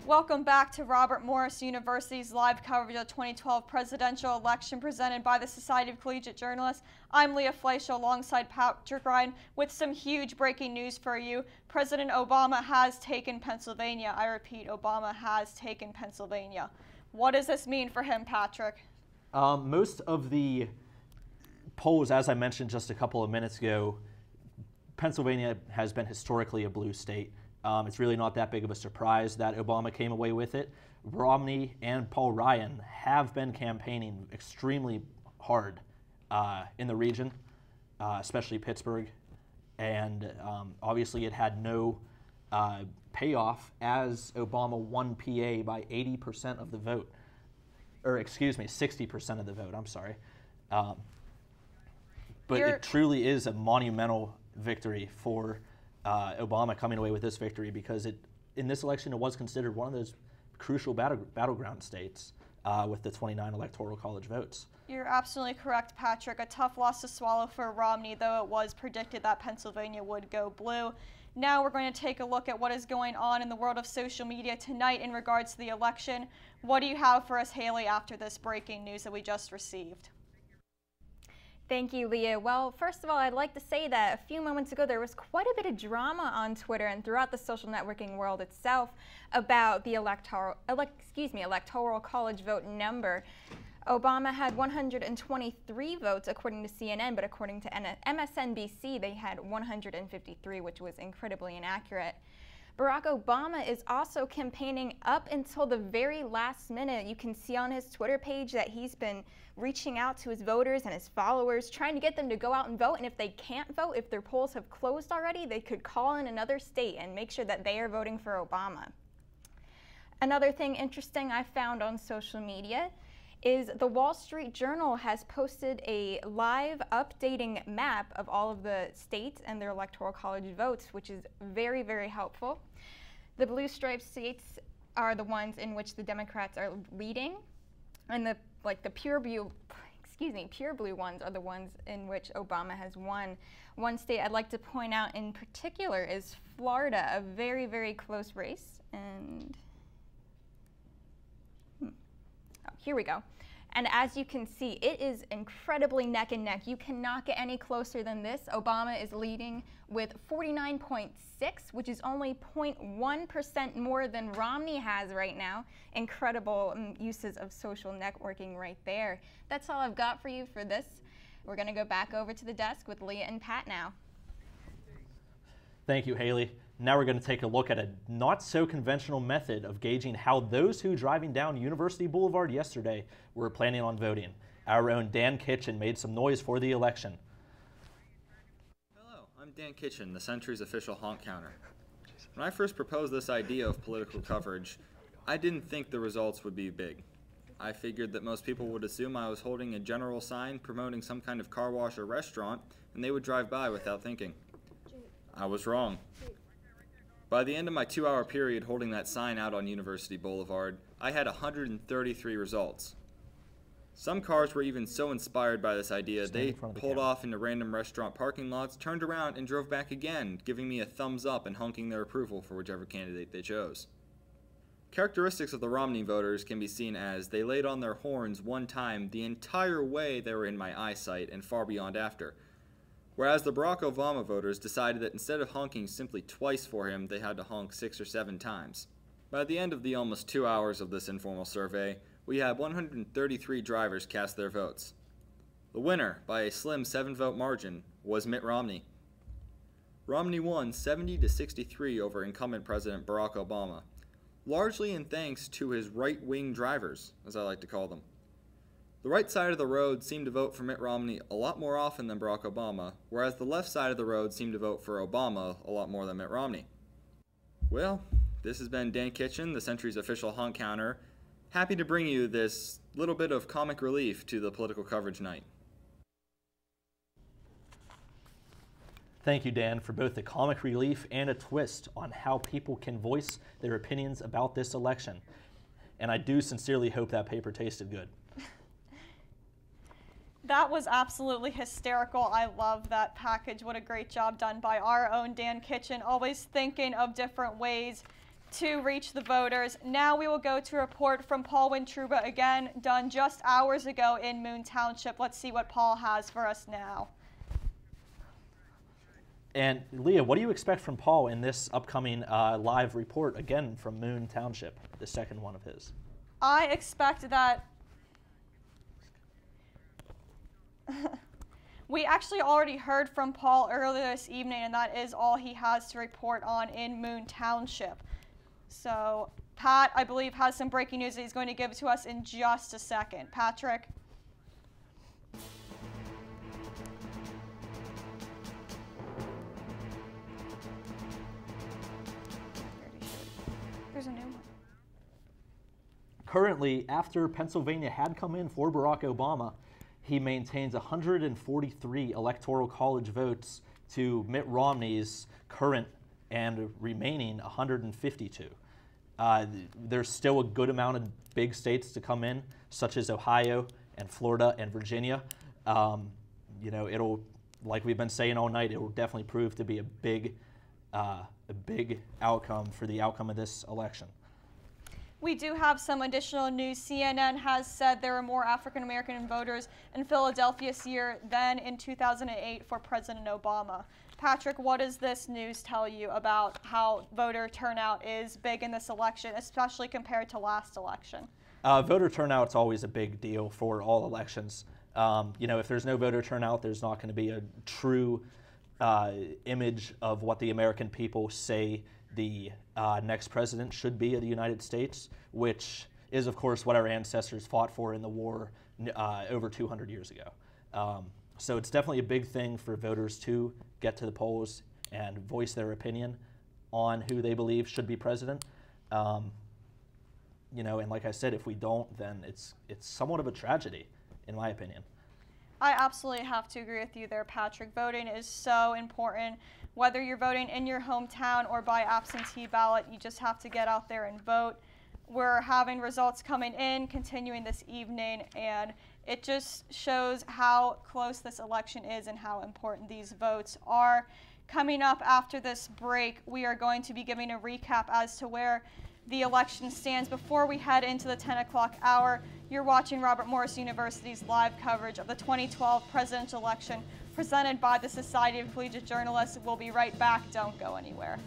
Welcome back to Robert Morris University's live coverage of the 2012 presidential election presented by the Society of Collegiate Journalists. I'm Leah Fleischer alongside Patrick Ryan with some huge breaking news for you. President Obama has taken Pennsylvania. I repeat, Obama has taken Pennsylvania. What does this mean for him, Patrick? Most of the polls, as I mentioned just a couple of minutes ago, Pennsylvania has been historically a blue state. It's really not that big of a surprise that Obama came away with it. Romney and Paul Ryan have been campaigning extremely hard in the region, especially Pittsburgh, and obviously it had no payoff as Obama won PA by 80% of the vote, or excuse me, 60% of the vote, I'm sorry. But it truly is a monumental victory for Obama coming away with this victory, because in this election it was considered one of those crucial battleground states with the 29 electoral college votes. You're absolutely correct, Patrick. A tough loss to swallow for Romney, though it was predicted that Pennsylvania would go blue. Now we're going to take a look at what is going on in the world of social media tonight in regards to the election. What do you have for us, Haley, after this breaking news that we just received? Thank you, Leah. Well, first of all, I'd like to say that a few moments ago there was quite a bit of drama on Twitter and throughout the social networking world itself about the electoral college vote number. Obama had 123 votes according to CNN, but according to MSNBC, they had 153, which was incredibly inaccurate. Barack Obama is also campaigning up until the very last minute. You can see on his Twitter page that he's been reaching out to his voters and his followers, trying to get them to go out and vote. And if they can't vote, if their polls have closed already, they could call in another state and make sure that they are voting for Obama. Another thing interesting I found on social media is the Wall Street Journal has posted a live updating map of all of the states and their electoral college votes, which is very, very helpful. The blue striped states are the ones in which the Democrats are leading, and the pure blue ones are the ones in which Obama has won. One state I'd like to point out in particular is Florida, a very, very close race. And here we go. And as you can see, it is incredibly neck and neck. You cannot get any closer than this. Obama is leading with 49.6, which is only 0.1% more than Romney has right now. Incredible uses of social networking right there. That's all I've got for you for this. We're going to go back over to the desk with Leah and Pat now. Thank you, Haley. Now we're going to take a look at a not-so-conventional method of gauging how those who driving down University Boulevard yesterday were planning on voting. Our own Dan Kitchen made some noise for the election. Hello, I'm Dan Kitchen, the Century's official honk counter. When I first proposed this idea of political coverage, I didn't think the results would be big. I figured that most people would assume I was holding a general sign promoting some kind of car wash or restaurant, and they would drive by without thinking. I was wrong. By the end of my 2-hour period holding that sign out on University Boulevard, I had 133 results. Some cars were even so inspired by this idea, they pulled off into random restaurant parking lots, turned around, and drove back again, giving me a thumbs up and honking their approval for whichever candidate they chose. Characteristics of the Romney voters can be seen as they laid on their horns one time the entire way they were in my eyesight and far beyond after. Whereas the Barack Obama voters decided that instead of honking simply twice for him, they had to honk 6 or 7 times. By the end of the almost 2 hours of this informal survey, we had 133 drivers cast their votes. The winner, by a slim 7-vote margin, was Mitt Romney. Romney won 70-63 over incumbent President Barack Obama, largely in thanks to his right-wing drivers, as I like to call them. The right side of the road seemed to vote for Mitt Romney a lot more often than Barack Obama, whereas the left side of the road seemed to vote for Obama a lot more than Mitt Romney. Well, this has been Dan Kitchen, the Century's official honk counter. Happy to bring you this little bit of comic relief to the political coverage night. Thank you, Dan, for both the comic relief and a twist on how people can voice their opinions about this election. And I do sincerely hope that paper tasted good. That was absolutely hysterical. I love that package. What a great job done by our own Dan Kitchen, always thinking of different ways to reach the voters. Now we will go to a report from Paul Wintruba, again done just hours ago in Moon Township. Let's see what Paul has for us now. And Leah, what do you expect from Paul in this upcoming live report, again from Moon Township, the second one of his? I expect that we actually already heard from Paul earlier this evening, and that is all he has to report on in Moon Township. So Pat, I believe, has some breaking news that he's going to give to us in just a second. Patrick? There's a new one. Currently, after Pennsylvania had come in for Barack Obama, he maintains 143 Electoral College votes to Mitt Romney's current and remaining 152. There's still a good amount of big states to come in, such as Ohio and Florida and Virginia. You know, it'll, like we've been saying all night, it will definitely prove to be a big outcome for the outcome of this election. We do have some additional news. CNN has said there are more African American voters in Philadelphia this year than in 2008 for President Obama. Patrick, what does this news tell you about how voter turnout is big in this election, especially compared to last election? Voter turnout's always a big deal for all elections. You know, if there's no voter turnout, there's not going to be a true image of what the American people say the next president should be of the United States, which is, of course, what our ancestors fought for in the war over 200 years ago. So it's definitely a big thing for voters to get to the polls and voice their opinion on who they believe should be president. You know, and like I said, if we don't, then it's somewhat of a tragedy, in my opinion. I absolutely have to agree with you there, Patrick. Voting is so important. Whether you're voting in your hometown or by absentee ballot, you just have to get out there and vote. We're having results coming in, continuing this evening, and it just shows how close this election is and how important these votes are. Coming up after this break, we are going to be giving a recap as to where the election stands. Before we head into the 10 o'clock hour, you're watching Robert Morris University's live coverage of the 2012 presidential election presented by the Society of Collegiate Journalists. We'll be right back. Don't go anywhere.